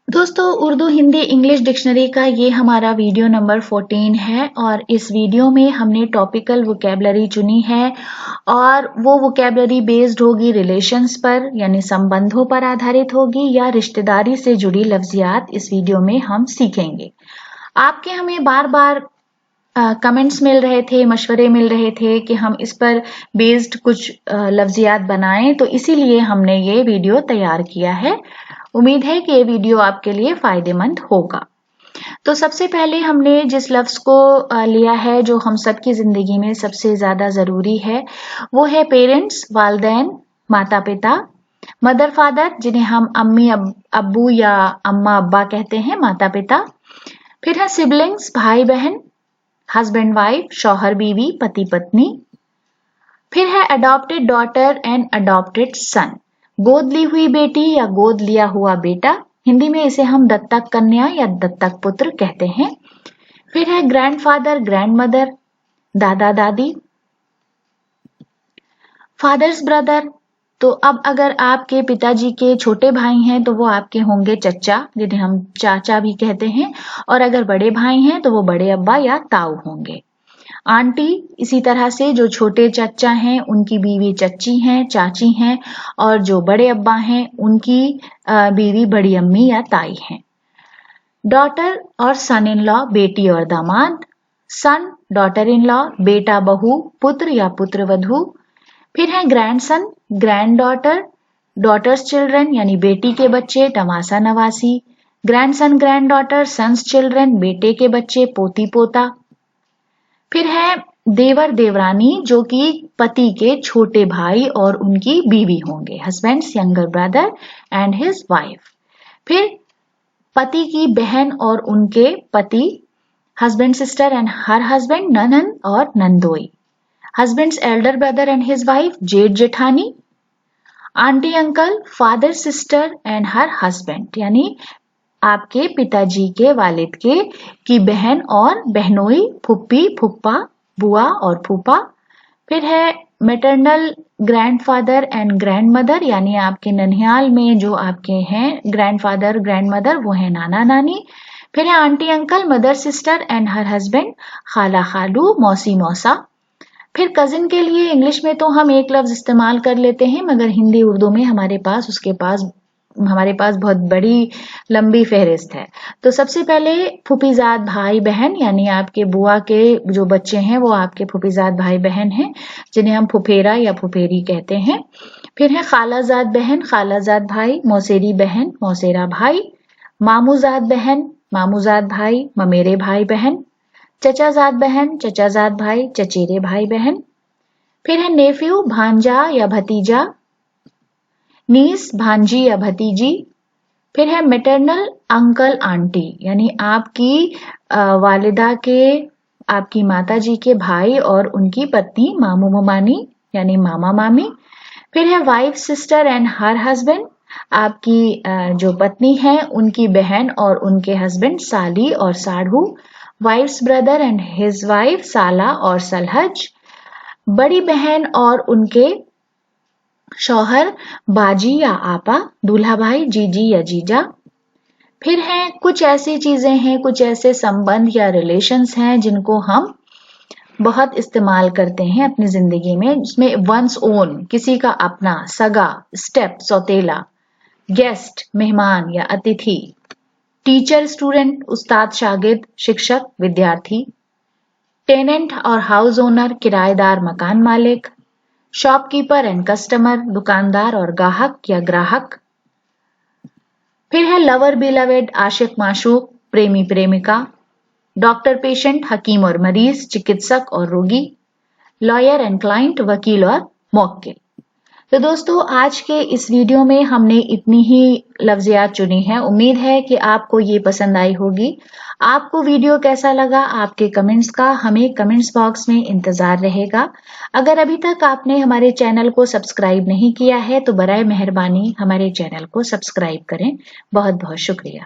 दोस्तों Urdu Hindi English dictionary का ये हमारा वीडियो नंबर 14 है और इस वीडियो में हमने टॉपिकल वोकैबुलरी चुनी है और वो वोकैबुलरी बेस्ड होगी रिलेशंस पर यानी संबंधों पर आधारित होगी या रिश्तेदारी से जुड़ी लफ्जियात इस वीडियो में हम सीखेंगे। आपके हमें बार बार कमेंट्स मिल रहे थे, मशवरे मिल रहे थे कि हम इस पर बेस्ड कुछ लफ्जियात बनाएं, तो इसीलिए हमने ये वीडियो तैयार किया है। उम्मीद है कि ये वीडियो आपके लिए फायदेमंद होगा। तो सबसे पहले हमने जिस लफ्ज को लिया है जो हम सब की जिंदगी में सबसे ज्यादा जरूरी है वो है पेरेंट्स, वालदैन, माता पिता, मदर फादर जिन्हें हम अम्मी अब्बू या अम्मा अब्बा कहते हैं, माता पिता। फिर है सिबलिंग्स, भाई बहन, हस्बैंड वाइफ, शौहर बीवी, पति पत्नी। फिर है अडॉप्टेड डॉटर एंड अडॉप्टेड सन, गोद ली हुई बेटी या गोद लिया हुआ बेटा, हिंदी में इसे हम दत्तक कन्या या दत्तक पुत्र कहते हैं। फिर है ग्रैंडफादर, ग्रैंडमदर, दादा दादी। फादर्स ब्रदर, तो अब अगर आपके पिताजी के छोटे भाई हैं तो वो आपके होंगे चचा, जिन्हें हम चाचा भी कहते हैं, और अगर बड़े भाई हैं तो वो बड़े अब्बा या ताऊ होंगे। आंटी, इसी तरह से जो छोटे चचा हैं उनकी बीवी चच्ची हैं, चाची हैं, और जो बड़े अब्बा हैं उनकी बीवी बड़ी अम्मी या ताई हैं। डॉटर और सन इन लॉ, बेटी और दामाद। सन, डॉटर इन लॉ, बेटा बहू, पुत्र या पुत्र वधू। फिर है grandson, granddaughter, daughter's children यानी बेटी के बच्चे, नवासा नवासी। Grandson, granddaughter, son's children, बेटे के बच्चे, पोती पोता। फिर है देवर देवरानी, जो कि पति के छोटे भाई और उनकी बीवी होंगे, husband's younger brother and his wife. फिर पति की बहन और उनके पति, husband sister and her husband, ननन और नंदोई। Husband's elder brother and his wife, जेठ जेठानी। Aunty uncle, father sister and her husband, यानी आपके पिताजी के वालिद के की बहन और बहनोई, फुप्पी फुप्पा, बुआ और फूफा। फिर है मैटरनल ग्रैंडफादर एंड ग्रैंडमदर, यानी आपके ननिहाल में जो आपके हैं ग्रैंडफादर ग्रैंडमदर वो है नाना नानी। फिर है aunty uncle, mother sister and her husband, खाला खालू, मौसी मौसा। फिर कजिन के लिए इंग्लिश में तो हम एक लफ्ज इस्तेमाल कर लेते हैं, मगर हिंदी उर्दू में हमारे पास बहुत बड़ी लंबी फहरिस्त है। तो सबसे पहले फूफीजाद भाई बहन, यानी आपके बुआ के जो बच्चे हैं वो आपके फूफीजाद भाई बहन हैं, जिन्हें हम फुफेरा या फुफेरी कहते हैं। फिर है खालाजाद बहन, खालाजाद भाई, मौसेरी बहन, मौसेरा भाई। मामूजाद बहन, मामूजाद भाई, ममेरे भाई बहन। चचाजाद बहन, चचाजाद भाई, चचेरे भाई बहन। फिर है नेफ्यू, भांजा या भतीजा। नीस, भांजी या भतीजी। फिर है मैटरनल, अंकल आंटी, यानी आपकी वालिदा के, आपकी माताजी के भाई और उनकी पत्नी, मामू ममानी यानी मामा मामी। फिर है wife sister and her husband, आपकी जो पत्नी है उनकी बहन और उनके हस्बैंड, साली और साढ़ू। Wife's brother and his wife, साला और सलहज। बड़ी बहन और उनके शौहर, बाजी या आपा, दूल्हा भाई, जीजी या जीजा। फिर हैं कुछ ऐसी चीजें हैं, कुछ ऐसे संबंध या रिलेशंस हैं जिनको हम बहुत इस्तेमाल करते हैं अपनी जिंदगी में, जिसमें वंस ओन, किसी का अपना, सगा, स्टेप, सौतेला, गेस्ट, मेहमान या अतिथि, टीचर स्टूडेंट, उस्ताद शागिर्द, शिक्षक विद्यार्थी, टेनेंट और हाउस ओनर, किराएदार मकान मालिक, शॉपकीपर एंड कस्टमर, दुकानदार और गाहक या ग्राहक। फिर है लवर बिलवेड, आशिक माशूक, प्रेमी प्रेमिका। डॉक्टर पेशेंट, हकीम और मरीज, चिकित्सक और रोगी। लॉयर एंड क्लाइंट, वकील और मुवक्किल। तो दोस्तों आज के इस वीडियो में हमने इतनी ही लफ्जियात चुनी है। उम्मीद है कि आपको ये पसंद आई होगी। आपको वीडियो कैसा लगा, आपके कमेंट्स का हमें कमेंट्स बॉक्स में इंतजार रहेगा। अगर अभी तक आपने हमारे चैनल को सब्सक्राइब नहीं किया है तो बराए मेहरबानी हमारे चैनल को सब्सक्राइब करें। बहुत बहुत शुक्रिया।